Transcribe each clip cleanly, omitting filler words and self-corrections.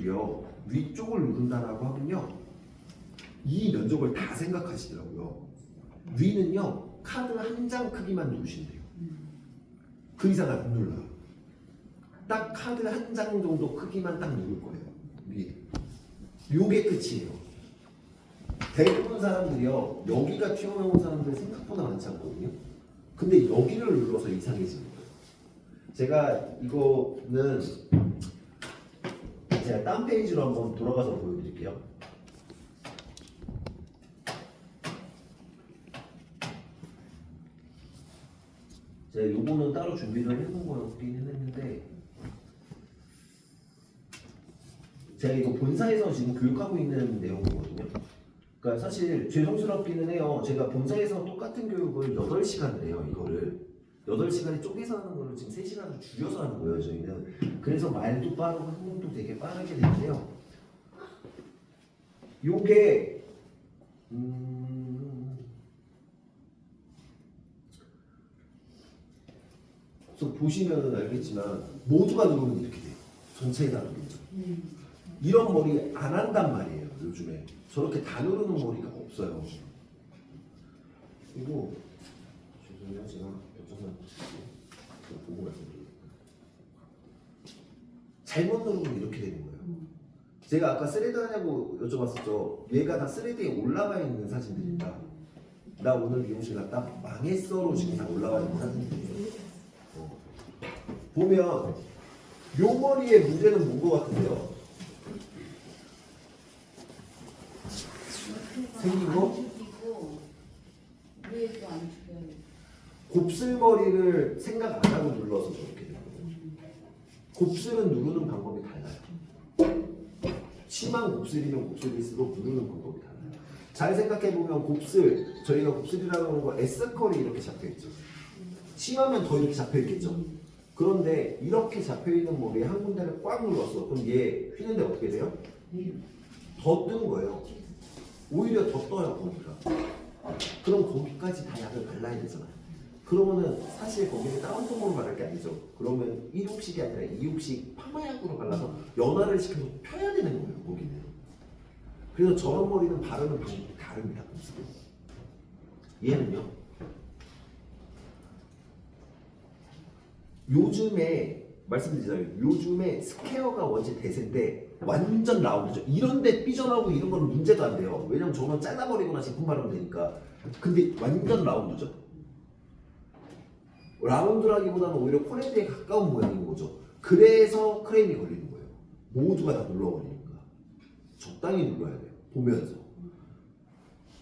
분들이요 위쪽을 누른다라고 하면요 이 면적을 다 생각하시더라고요. 위는요 카드 한 장 크기만 누르신대요. 그 이상 안 눌러요. 딱 카드 한 장 정도 크기만 딱 누를 거예요. 위에. 요게 끝이에요. 대부분 사람들이요 여기가 튀어나온 사람들 생각보다 많지 않거든요. 근데 여기를 눌러서 이상해지는 거예요. 제가 이거는 제가 딴 페이지로 한번 돌아가서 보여드릴게요. 제가 요거는 따로 준비를 해놓은 거였긴 했는데 제가 이거 본사에서 지금 교육하고 있는 내용이거든요. 그러니까 사실 죄송스럽기는 해요. 제가 본사에서 똑같은 교육을 8시간을 해요. 이거를 8시간에 쪼개서 하는 거를 지금 3시간을 줄여서 하는 거예요. 저희는. 그래서 말도 빠르고 행동도 되게 빠르게 되는데요. 요게 그래서 보시면 알겠지만 모두가 누르면 이렇게 돼요. 전체에 다 누르죠. 이런 머리 안 한단 말이에요. 요즘에 저렇게 다 누르는 머리가 없어요. 그리고 죄송해요. 제가 겹쳐서 보고 말씀드릴게요. 잘못 누르면 이렇게 되는 거예요. 제가 아까 스레드 하냐고 여쭤봤었죠. 얘가 다 스레드에 올라가 있는 사진들입니다. 나 오늘 미용실 갔다 망했어로 지금 다 올라가 있는 사진들이에요. 보면 요 머리의 문제는 뭔 것 같으세요? 생긴 거? 곱슬머리를 생각 안 하고 눌러서 저렇게 되는 거예요. 곱슬은 누르는 방법이 달라요. 심한 곱슬이면 곱슬일수록 누르는 방법이 달라요. 잘 생각해보면 곱슬, 저희가 곱슬이라고 하는 거 S컬이 이렇게 잡혀있죠. 심하면 더 이렇게 잡혀있겠죠. 그런데 이렇게 잡혀있는 머리에 한 군데를 꽉 눌렀어. 그럼 얘 휘는데 어떻게 돼요? 더 뜨는 거예요. 오히려 더 떠요 거기가. 그럼 거기까지 다 약을 발라야 되잖아요. 그러면은 사실 거기를 다운펌으로 바를 게 아니죠. 그러면 1혹씩이 아니라 2혹씩 파마약으로 발라서 연화를 시켜서 펴야 되는 거예요 거기는. 그래서 저런 머리는 바르는 방법이 다릅니다. 얘는요 요즘에 말씀드리자면 요즘에 스퀘어가 원체 대세인데 완전 라운드죠. 이런데 삐져나오고 이런 거는 문제도 안 돼요. 왜냐면 저는 잘라버리거나 제품 바르면 되니까. 근데 완전 라운드죠. 라운드라기보다는 오히려 코레드에 가까운 모양인 거죠. 그래서 크레임이 걸리는 거예요. 모두가 다 눌러버리니까. 적당히 눌러야 돼요. 보면서.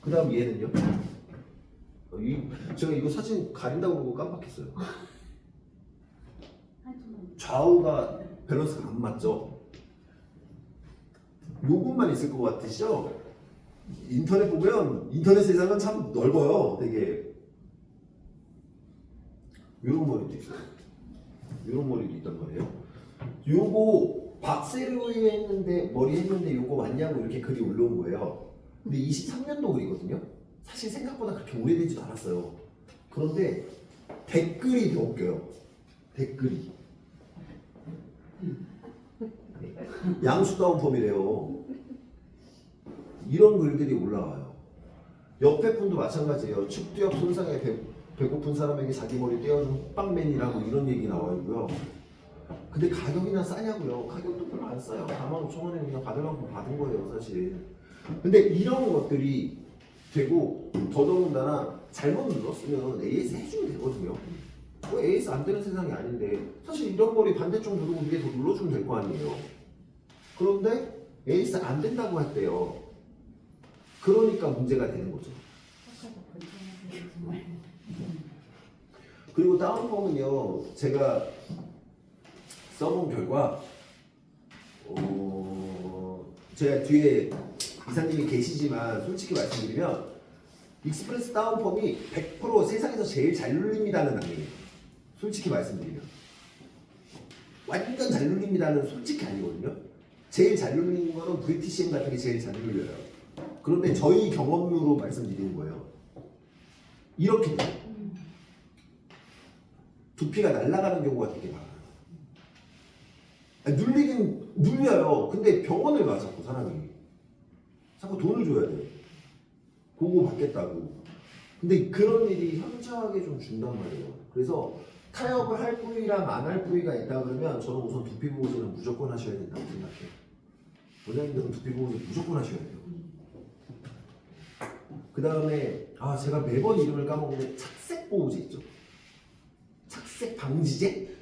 그 다음 얘는요. 제가 이거 사진 가린다고 그러고 깜빡했어요. 좌우가 밸런스가 안 맞죠? 요것만 있을 것 같으시죠? 인터넷 보면 인터넷 세상은 참 넓어요. 되게 요런 머리도 있어요. 요런 머리도 있단 말이에요. 요거 박세로이 했는데 머리 했는데 요거 맞냐고 이렇게 글이 올라온 거예요. 근데 23년도 글이거든요. 사실 생각보다 그렇게 오래되지도 않았어요. 그런데 댓글이 더 웃겨요. 댓글이 양수 다운펌이래요. 이런 글들이 올라와요. 옆에 분도 마찬가지예요. 축두엽 손상에 배고픈 사람에게 자기 머리 떼어준 호빵맨이라고 이런 얘기 나와있고요. 근데 가격이나 싸냐고요. 가격도 별로 안 싸요. 45,000원에 그냥 받을 만큼 받은 거예요 사실. 근데 이런 것들이 되고 더더군다나 잘못 눌렀으면 AS 해주면 되거든요. AS 안 되는 세상이 아닌데 사실 이런 머리 반대쪽 누르고 위에 더 눌러주면 될 거 아니에요. 그런데 AS 안 된다고 했대요. 그러니까 문제가 되는 거죠. 그리고 다운펌은요 제가 써본 결과 제가 뒤에 이사님이 계시지만 솔직히 말씀드리면 익스프레스 다운펌이 100% 세상에서 제일 잘 눌립니다는 아니에요. 솔직히 말씀드리면 완전 잘 눌립니다는 솔직히 아니거든요. 제일 잘 눌리는 거는 VTCM 같은 게 제일 잘 눌려요. 그런데 저희 경험으로 말씀드리는 거예요. 이렇게 돼요. 두피가 날아가는 경우가 되게 많아요. 아니, 눌리긴 눌려요. 근데 병원을 가 자꾸 사람이. 자꾸 돈을 줘야 돼. 보고 받겠다고. 근데 그런 일이 현저하게 좀 준단 말이에요. 그래서 타협을 할 부위랑 안 할 부위가 있다 그러면 저는 우선 두피 보호제는 무조건 하셔야 된다고 생각해요. 원장님들은 두피 보호제 무조건 하셔야 돼요. 그 다음에 제가 매번 이름을 까먹는데 착색 보호제 있죠. 착색 방지제?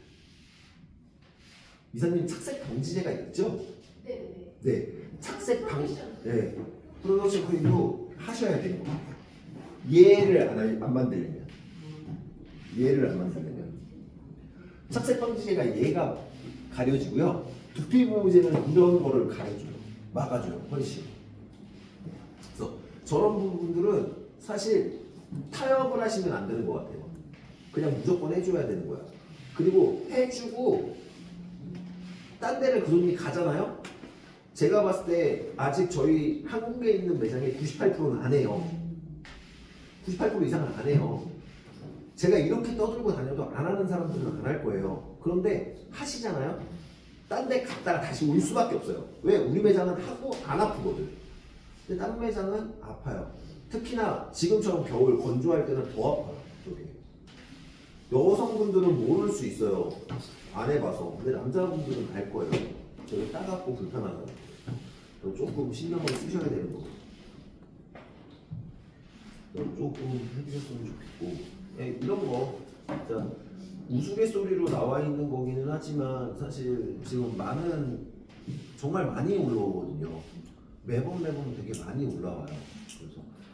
이사님 착색 방지제가 있죠? 네네. 네. 착색 방지. 네. 프로덕션 크림도 하셔야 되는 거예요. 얘를 안 만들려면. 얘를 안 만들려면. 착색 방지제가 얘가 가려지고요. 두피 보호제는 이런 거를 가려줘요. 막아줘요. 훨씬. 그래서 저런 부분들은 사실 타협을 하시면 안 되는 것 같아요. 그냥 무조건 해줘야 되는 거야. 그리고 해주고 딴 데를 그 손님이 가잖아요. 제가 봤을 때 아직 저희 한국에 있는 매장의 98%는 안 해요. 98% 이상은 안 해요. 제가 이렇게 떠들고 다녀도 안 하는 사람들은 안 할 거예요. 그런데 하시잖아요. 딴 데 갔다가 다시 올 수밖에 없어요. 왜? 우리 매장은 하고 안 아프거든. 근데 다른 매장은 아파요. 특히나 지금처럼 겨울 건조할 때는 더 아파요. 저게. 여성분들은 모를 수 있어요. 안 해봐서. 근데 남자분들은 알 거예요. 저게 따갑고 불편하다. 조금 신경을 쓰셔야 되는 거고. 조금 해주셨으면 좋겠고. 이런 거 진짜 우스갯소리로 나와 있는 거기는 하지만 사실 지금 정말 많이 올라오거든요. 매번 되게 많이 올라와요.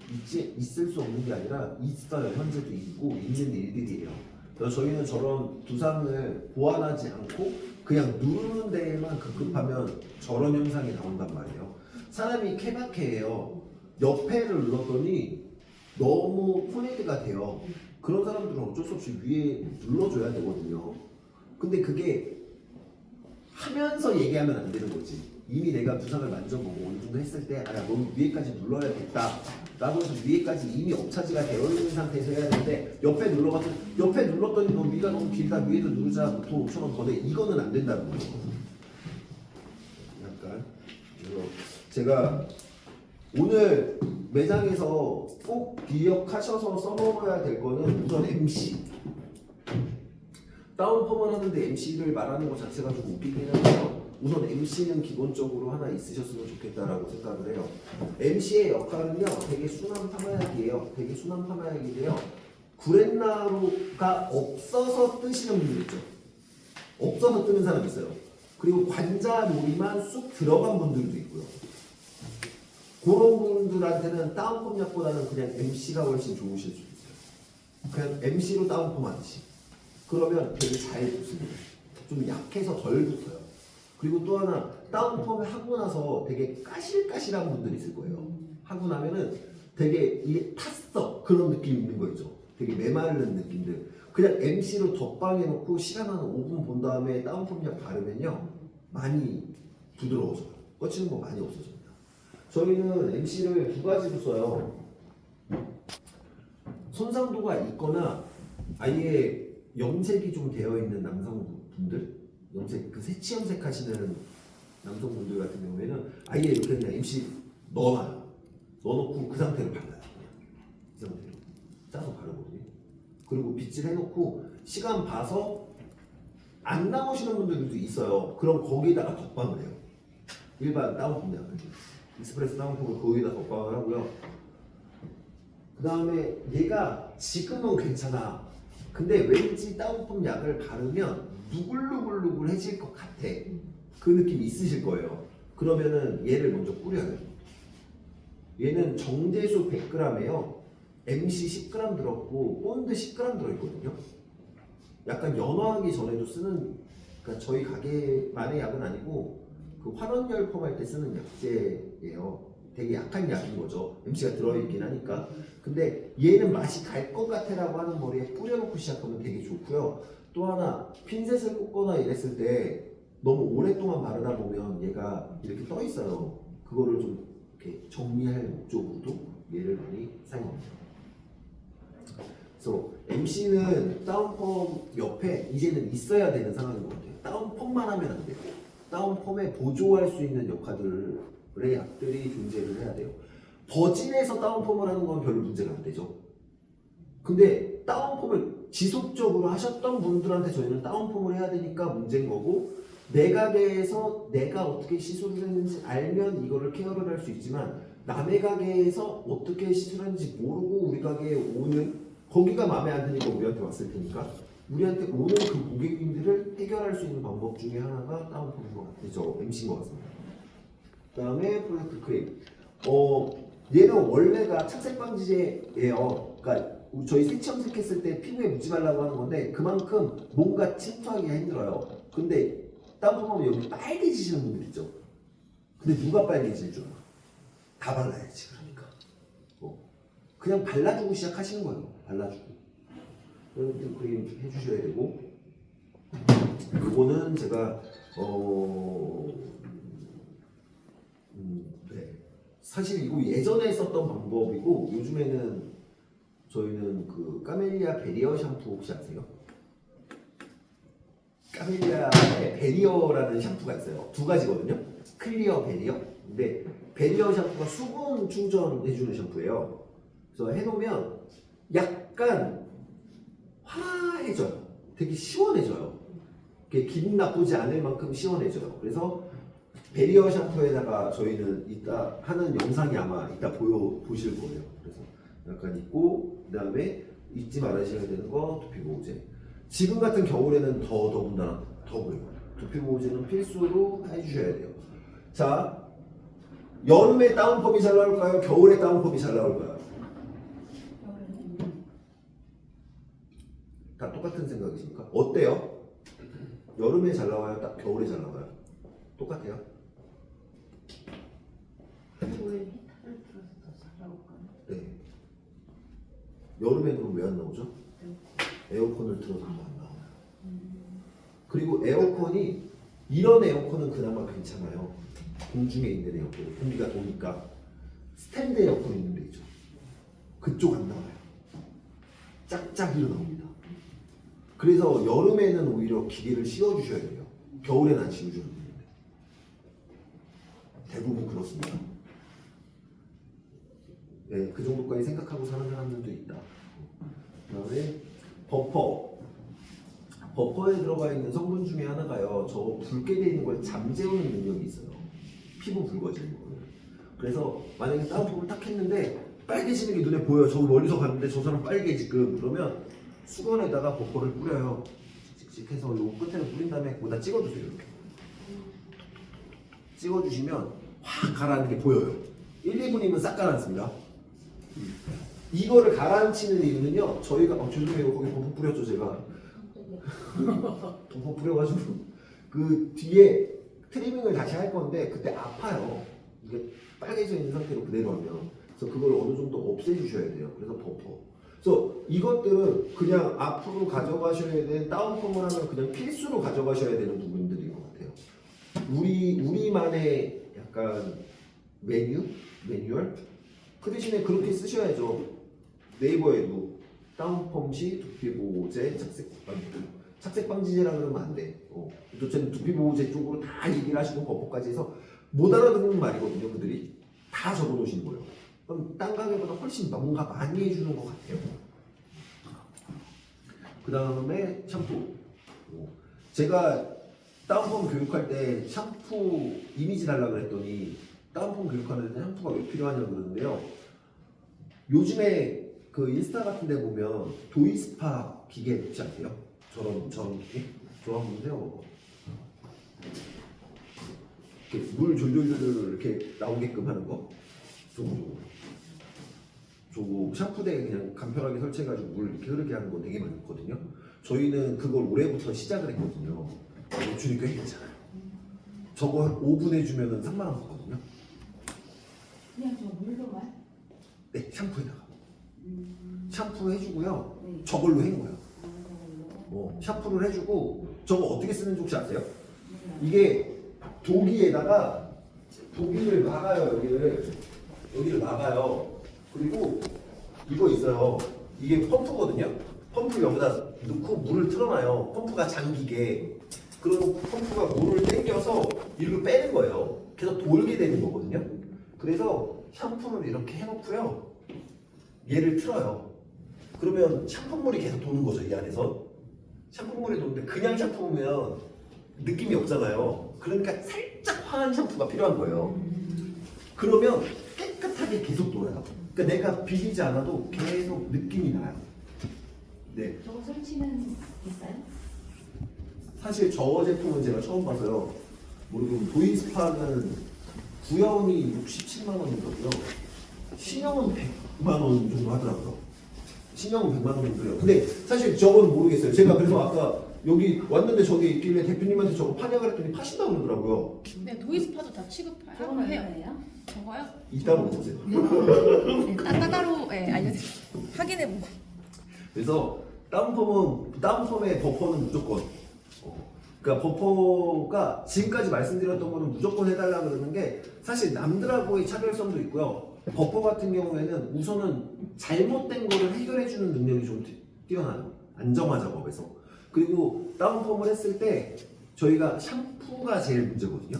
그래서 있을 수 없는 게 아니라 있어요. 현재도 있고 있는 일들이에요. 그래서 저희는 저런 두상을 보완하지 않고 그냥 누르는 데에만 급급하면 저런 현상이 나온단 말이에요. 사람이 케바케예요. 옆에를 눌렀더니 너무 포네드가 돼요. 그런 사람들은 어쩔 수 없이 위에 눌러줘야 되거든요. 근데 그게 하면서 얘기하면 안 되는 거지. 이미 내가 두상을 만져보고 어느 정도 했을 때 너 위에까지 눌러야겠다 라고 해서 위에까지 이미 업차지가 되어 있는 상태에서 해야 되는데 옆에 눌렀더니 너 위가 너무 길다 위에도 누르자 돈 5,000원 더 내. 이거는 안 된다는 거죠. 약간 그래서 제가 오늘 매장에서 꼭 기억하셔서 써먹어야 될 거는 우선 MC. 다운펌을 하는데 MC를 말하는 것 자체가 좀 웃기긴 한데요. 우선 MC는 기본적으로 하나 있으셨으면 좋겠다라고 생각을 해요. MC의 역할은요, 되게 순환 파마약이에요. 되게 순환 파마약인데요. 구렛나루가 없어서 뜨시는 분들 있죠. 없어서 뜨는 사람 있어요. 그리고 관자놀이만 쑥 들어간 분들도 있고요. 그런 분들한테는 다운펌 약보다는 그냥 MC가 훨씬 좋으실 수 있어요. 그냥 MC로 다운펌 하듯이. 그러면 되게 잘 붙습니다. 좀 약해서 덜 붙어요. 그리고 또 하나 다운펌을 하고 나서 되게 까실까실한 분들이 있을 거예요. 하고 나면은 되게 이게 탔어 그런 느낌 있는 거 있죠. 되게 메마른 느낌들. 그냥 MC로 덧방해놓고 시간 한 5분 본 다음에 다운펌 약 바르면요 많이 부드러워져요. 꺼지는 거 많이 없어집니다. 저희는 MC를 두 가지로 써요. 손상도가 있거나 아예 염색이 좀 되어 있는 남성분들, 염색 그 새치 염색 하시는 남성분들 같은 경우에는 아예 이렇게 그냥 MC 넣어놔요. 넣어놓고 그 상태로 발라요. 그냥 이 상태로 짜서 바르거든요. 그리고 빗질 해놓고 시간 봐서 안 나오시는 분들도 있어요. 그럼 거기다가 덧방을 해요. 일반 다운펌 약을 익스프레스 다운펌을 거기다 덧방을 하고요. 그 다음에 얘가 지금은 괜찮아. 근데 왠지 다운펌 약을 바르면 누글누글누글해질 것 같아. 그 느낌이 있으실 거예요. 그러면은 얘를 먼저 뿌려요. 얘는 정제수 100g에요. MC 10g 들었고 본드 10g 들어있거든요. 약간 연화하기 전에도 쓰는, 그러니까 저희 가게만의 약은 아니고 그 환원열 펌할 때 쓰는 약재예요. 되게 약한 약인 거죠. MC가 들어있긴 하니까. 근데 얘는 맛이 갈 것 같아라고 하는 머리에 뿌려놓고 시작하면 되게 좋고요. 또 하나 핀셋을 꽂거나 이랬을 때 너무 오랫동안 바르다 보면 얘가 이렇게 떠 있어요. 그거를 좀 이렇게 정리할 목적으로도 얘를 많이 사용합니다. 그래서 MC는 다운펌 옆에 이제는 있어야 되는 상황인 것 같아요. 다운펌만 하면 안 돼요. 다운펌에 보조할 수 있는 역할들의 약들이 존재를 해야 돼요. 버진에서 다운펌을 하는 건 별로 문제가 안 되죠. 근데 다운펌을 지속적으로 하셨던 분들한테 저희는 다운펌을 해야 되니까 문제인 거고, 내 가게에서 내가 어떻게 시술을 했는지 알면 이거를 케어를 할 수 있지만 남의 가게에서 어떻게 시술하는지 모르고 우리 가게에 오는, 거기가 마음에 안 드니까 우리한테 왔을 테니까 우리한테 오는 그 고객님들을 해결할 수 있는 방법 중에 하나가 다운펌인 것 같아요. 저 MC인 것 같습니다. 그 다음에 프로젝트 크림. 얘는 원래가 착색 방지제예요. 그러니까 저희 색치 염색했을 때 피부에 묻지 말라고 하는 건데 그만큼 뭔가 침투하기가 힘들어요. 근데 다운펌하면 여기 빨개지시는 분들 있죠. 근데 누가 빨개질 줄 알아? 다 발라야지. 그러니까 그냥 발라주고 시작하시는 거예요. 발라주고 프로젝트 크림 해주셔야 되고, 그거는 제가 네. 사실 이거 예전에 썼던 방법이고 요즘에는 저희는 그 까멜리아 베리어 샴푸 혹시 아세요? 까멜리아의 베리어라는 샴푸가 있어요. 두 가지거든요. 클리어 베리어. 근데 베리어 샴푸가 수분 충전해주는 샴푸예요. 그래서 해놓으면 약간 화해져요. 되게 시원해져요. 기분 나쁘지 않을 만큼 시원해져요. 그래서 베리어 샴푸에다가 저희는 이따 하는 영상이 아마 이따 보실 거예요. 그래서 약간 있고, 그 다음에 잊지 말아셔야 되는 거 두피 보호제. 지금 같은 겨울에는 더군다나 더 그래요. 두피 보호제는 필수로 해주셔야 돼요. 자, 여름에 다운펌이 잘 나올까요? 겨울에 다운펌이 잘 나올까요? 다 똑같은 생각이십니까? 어때요? 여름에 잘 나와요? 딱 겨울에 잘 나와요? 똑같아요? 겨울에 히터를 틀어서 더 잘 나올까요? 네. 여름에 그럼 왜 안 나오죠? 에어컨을 틀어서 더 안 나와요. 그리고 에어컨이, 이런 에어컨은 그나마 괜찮아요. 공중에 있는 에어컨, 공기가 도니까. 스탠드 에어컨 있는 데 있죠. 그쪽 안 나와요. 짝짝이로 나옵니다. 그래서 여름에는 오히려 기계를 씌워주셔야 돼요. 겨울에는 안 씌워주는 분인데 대부분 그렇습니다. 네, 그 정도까지 생각하고 사는 사람들도 있다. 그 다음에 버퍼에 들어가 있는 성분 중에 하나가요, 저 붉게 돼 있는 걸 잠재우는 능력이 있어요. 피부 붉어지는 거를. 그래서 만약에 다운펌을 딱 했는데 빨개지는 게 눈에 보여요. 저 멀리서 봤는데 저 사람 빨개 지금. 그러면 수건에다가 버퍼를 뿌려요. 칙칙 해서 요 끝에를 뿌린 다음에 거기다 찍어주세요. 이렇게 찍어주시면 확 가라앉는 게 보여요. 1, 2분이면 싹 가라앉습니다. 이거를 가라앉히는 이유는요, 저희가 죄송해요, 거기 버퍼 뿌렸죠 제가. 버퍼 뿌려가지고 그 뒤에 트리밍을 다시 할 건데 그때 아파요. 이게 빨개져 있는 상태로 그대로 하면. 그래서 그걸 어느 정도 없애주셔야 돼요. 그래서 버퍼. 그래서 이것들은 그냥 앞으로 가져가셔야 되는, 다운펌을 하면 그냥 필수로 가져가셔야 되는 부분들인 것 같아요. 우리만의 약간 매뉴얼? 그 대신에 그렇게 쓰셔야죠. 네이버에도 다운펌 시 두피 보호제 착색 방지제라 그러면 안 돼. 저는 두피 보호제 쪽으로 다 얘기를 하시고 버퍼까지 해서 못 알아듣는 말이거든요. 그들이 다 적어놓으신 거예요. 그럼 딴 가게보다 훨씬 뭔가 많이 해주는 것 같아요. 그 다음에 샴푸. 제가 다운펌 교육할 때 샴푸 이미지 달라고 그랬더니 다운펌 교육하는데 샴푸가 왜 필요하냐고 그러는데요. 요즘에 그 인스타 같은 데 보면 도이스파 기계 혹시 아세요? 저런 기계? 저 한번 세워봐. 이렇게 물 졸졸졸 이렇게 나오게끔 하는 거. 저거 샴푸대에 그냥 간편하게 설치해가지고 물 이렇게 흐르게 하는 거 되게 많거든요. 저희는 그걸 올해부터 시작을 했거든요. 매출이 꽤 괜찮아요. 저거 한 5분 해주면 3만 원 받거든요. 그냥 저 물로만? 네, 샴푸에다가. 샴푸 해주고요. 저걸로 헹궈요. 샴푸를 해주고 저거 어떻게 쓰는지 혹시 아세요? 이게 도기에다가 도기를 막아요. 여기를 막아요. 그리고 이거 있어요. 이게 펌프거든요. 펌프 여기다 넣고 물을 틀어놔요. 펌프가 잠기게. 그럼 펌프가 물을 당겨서 일로 빼는 거예요. 계속 돌게 되는 거거든요. 그래서 샴푸를 이렇게 해놓고요. 얘를 틀어요. 그러면 샴푸물이 계속 도는 거죠, 이 안에서. 샴푸물이 도는데 그냥 샴푸면 느낌이 없잖아요. 그러니까 살짝 화한 샴푸가 필요한 거예요. 그러면 깨끗하게 계속 돌아요. 그러니까 내가 비비지 않아도 계속 느낌이 나요. 네. 저거 설치는 있어요? 사실 저 제품은 제가 처음 봐서요. 모르고 도이스파는 구형이 67만 원이거든요. 신형은 100만 원 정도 하더라고요. 신형은 100만 원 정도예요. 근데 사실 저건 모르겠어요. 제가 그래서 아까 여기 왔는데 저기 있길래 대표님한테 저거 파냐고 그랬더니 파신다고 그러더라고요. 네, 도이스파도 다 취급하고 저거는 해요. 뭐예요? 저거요? 이따 먹어보세요. 네, 따로 네, 알려드릴게요. 확인해보고. 그래서 다운펌의 버퍼는 무조건. 그러니까 버퍼가 지금까지 말씀드렸던 거는 무조건 해달라 그러는 게 사실 남들하고의 차별성도 있고요. 버퍼 같은 경우에는 우선은 잘못된 거를 해결해주는 능력이 좀 뛰어나요. 안정화 작업에서. 그리고 다운펌을 했을 때 저희가 샴푸가 제일 문제거든요.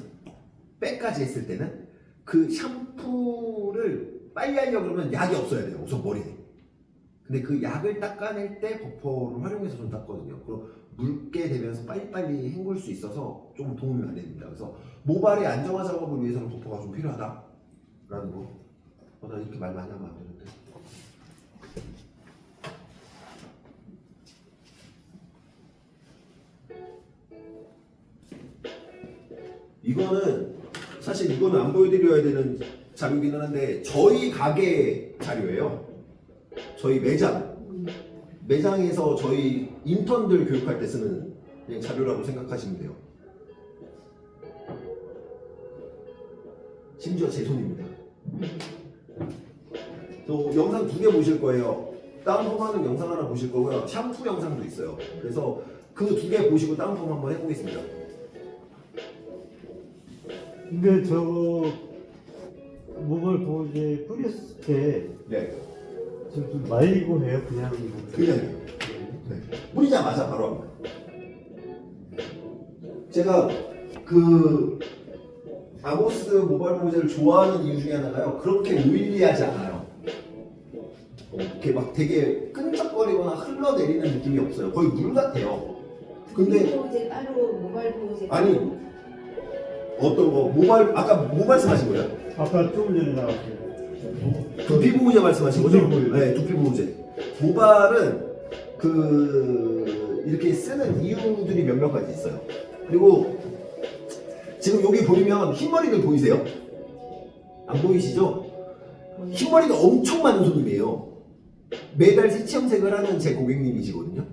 백까지 했을 때는 그 샴푸를 빨리 하려고 그러면 약이 없어야 돼요. 우선 머리에. 근데 그 약을 닦아낼 때 버퍼를 활용해서 좀 닦거든요. 그리고 묽게 되면서 빨리빨리 헹굴 수 있어서 좀 도움이 많이 됩니다. 그래서 모발의 안정화 작업을 위해서는 버퍼가 좀 필요하다라는 거. 나 이렇게 말 많이 하면 안 되는데. 이거는 사실 이거는 안 보여드려야 되는 자료이기는 한데 저희 가게 자료예요. 저희 매장에서 저희 인턴들 교육할 때 쓰는 그냥 자료라고 생각하시면 돼요. 심지어 제 손입니다. 또 영상 2개 보실 거예요. 다운펌하는 영상 하나 보실 거고요. 샴푸 영상도 있어요. 그래서 그 2개 보시고 다운펌 한번 해보겠습니다. 근데 저거 모발 보호제 뿌렸을 때 네, 좀 말리고 해요? 그냥 그냥요. 네. 뿌리자마자 바로 합니다. 제가 그 아모스 모발 보호제를 좋아하는 이유 중에 하나가요. 그렇게 오일리하지 않아요. 이렇게 막 되게 끈적거리거나 흘러내리는 느낌이 없어요. 거의 물 같아요. 근데 보호제 따로 모발 보호제 아니 어떤 거 모발 아까 뭐 말씀하신 거예요? 아까 조금 전에 나왔어요. 두피 보호제 말씀하신 거죠? 두피 보호제. 네, 두피 보호제. 모발은 그 이렇게 쓰는 이유들이 몇몇 가지 있어요. 그리고 지금 여기 보이면 흰머리들 보이세요? 안 보이시죠? 흰머리가 엄청 많은 손님이에요. 매달 색치 염색을 하는 제 고객님이시거든요.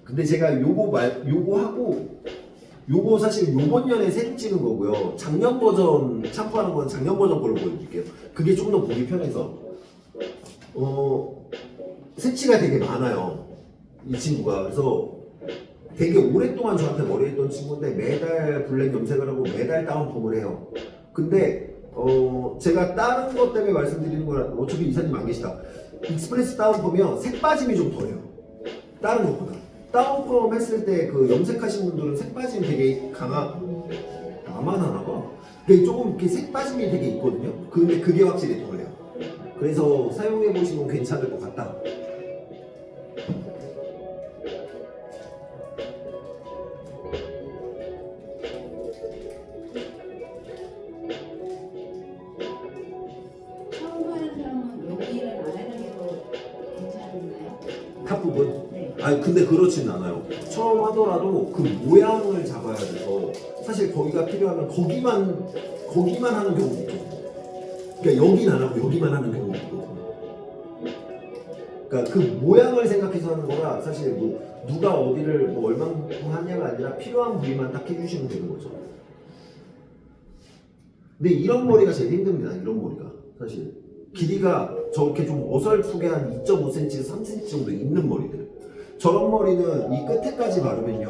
근데 제가 요거 하고 요거 사실 요번 년에 새로 찍은 거고요. 작년 버전 샴푸하는 건 작년 버전 걸로 보여드릴게요. 그게 좀 더 보기 편해서 새치가 되게 많아요. 이 친구가. 그래서 되게 오랫동안 저한테 머리 했던 친구인데 매달 블랙 염색을 하고 매달 다운펌을 해요. 근데 제가 다른 것 때문에 말씀드리는 건 어차피 이사님 안 계시다. 익스프레스 다운펌이요 색 빠짐이 좀 덜해요. 다른 것보다. 다운펌 했을 때 그 염색하신 분들은 색 빠짐이 되게 나만 하나 봐. 근데 조금 이렇게 색 빠짐이 되게 있거든요. 근데 그게 확실히 덜해요. 그래서 사용해 보시면 괜찮을 것 같다. 처음 하는 사람은 여기를 안 하는 게 더 괜찮은가요? 탑 부분? 네. 아니 근데 그렇진 않아요. 처음 하더라도 그 모양을 잡아야 돼서 사실 거기가 필요하면 거기만 하는 경우도 있거든요. 그러니까 여긴 안 하고 여기만 하는 경우도 있거든요. 그러니까 그 모양을 생각해서 하는 거라 사실 뭐 누가 어디를 뭐 얼만큼 하냐가 아니라 필요한 부위만 딱 해주시면 되는 거죠. 근데 이런 머리가 제일 힘듭니다. 이런 머리가 사실 길이가 저렇게 좀 어설프게 한 2.5cm에서 3cm 정도 있는 머리들. 저런 머리는 이 끝에까지 바르면요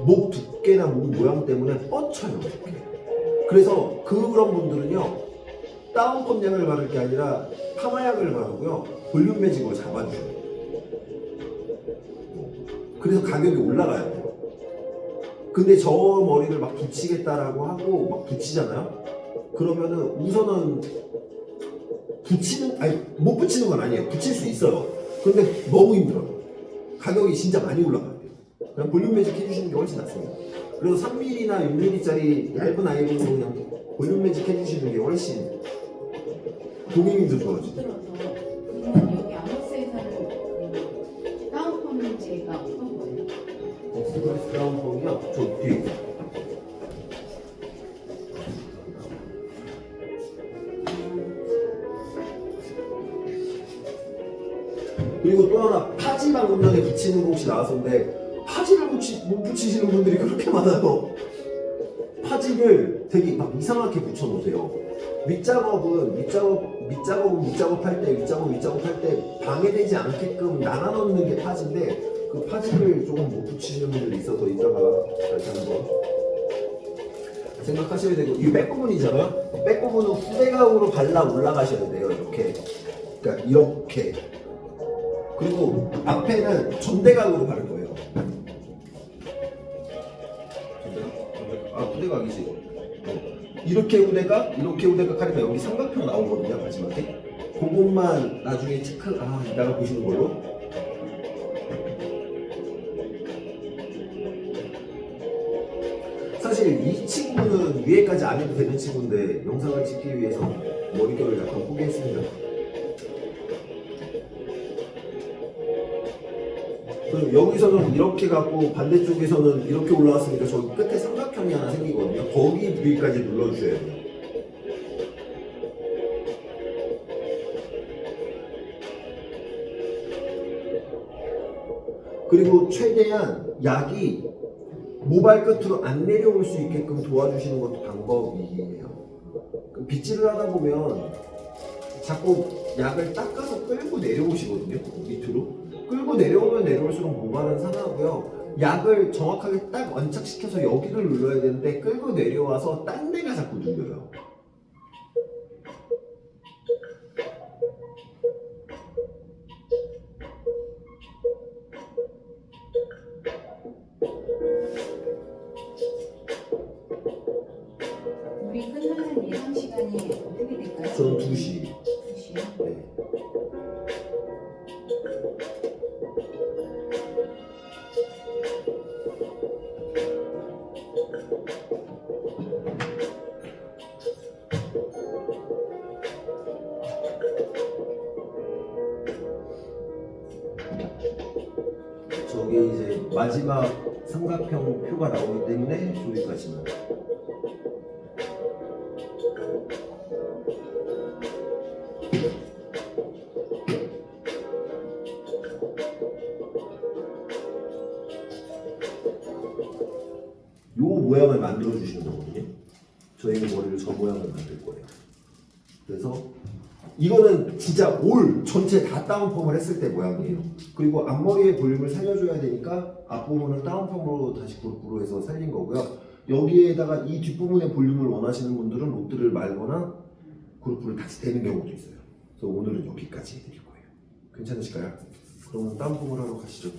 목 두께나 목 모양 때문에 뻗쳐요. 이렇게. 그래서 그런 분들은요 다운펌 약을 바를 게 아니라 파마약을 바르고요 볼륨 매직으로 잡아주셔요. 그래서 가격이 올라가요. 근데 저 머리를 막 붙이겠다라고 하고 막 붙이잖아요. 그러면은 우선은 아니 못 붙이는 건 아니에요. 붙일 수 있어요. 근데 너무 힘들어요. 가격이 진짜 많이 올라가요. 그냥 볼륨 매직 해주시는 게 훨씬 낫습니다. 그래서 3mm나 6mm짜리 얇은 아이롱으로 그냥 볼륨 매직 해주시는 게 훨씬 고객님도 좋아지죠. 들어서 그러면 여기 아모스에서는 그 다운펌 제가 어떤 거예요? 엑스프레스 다운펌이요? 저 뒤에 있어요. 그리고 또 하나 파지 방금 전에 붙이는 거 혹시 나왔었는데 파지를 못 붙이시는 분들이 그렇게 많아요. 파지를 되게 막 이상하게 붙여놓으세요. 밑작업할 때 방해되지 않게끔 나눠놓는 게 파지인데 그 파지를 조금 못 붙이시는 분들이 있어서 이따가 다시 한번 생각하셔야 되고 이 백부분이잖아요. 백부분은 후대각으로 발라 올라가셔야 돼요. 이렇게 그러니까 이렇게 그리고 앞에는 전대각으로 바를 거예요. 후대각이지. 이렇게 후대각 하니까 여기 삼각형 나오거든요. 마지막에 그것만 나중에 이따가 보시는 걸로. 사실 이 친구는 위에까지 안 해도 되는 친구인데 영상을 찍기 위해서 머릿결을 약간 포기했습니다. 그럼 여기서는 이렇게 갖고 반대쪽에서는 이렇게 올라왔으니까 저 끝에 삼각형이 하나 생기거든요. 거기 부위까지 눌러주셔야 돼요. 그리고 최대한 약이 모발 끝으로 안 내려올 수 있게끔 도와주시는 것도 방법이에요. 빗질을 하다 보면 자꾸 약을 닦아서 끌고 내려오시거든요. 밑으로. 끌고 내려오면 내려올수록 모발은 상하고요. 약을 정확하게 딱 원착시켜서 여기를 눌러야 되는데 끌고 내려와서 딴 데가 자꾸 눌려요. 우리 끝나는 예상 시간이 어떻게 될까요? 저는 2시. 2시요? 네. 저게 이제 마지막 삼각형 표가 나오기 때문에 여기까지만. 요 모양을 만들어 주시는 거거든요. 저희는 머리를 저 모양을 만들 거예요. 그래서 이거는 진짜 올 전체 다 다운펌을 했을 때 모양이에요. 그리고 앞머리의 볼륨을 살려줘야 되니까 앞부분을 다운펌으로 다시 그룹으로 해서 살린 거고요. 여기에다가 이 뒷부분의 볼륨을 원하시는 분들은 롯들을 말거나 그룹을 다시 대는 경우도 있어요. 그래서 오늘은 여기까지 해드릴 거예요. 괜찮으실까요? 그럼 다운펌을 하러 가시죠.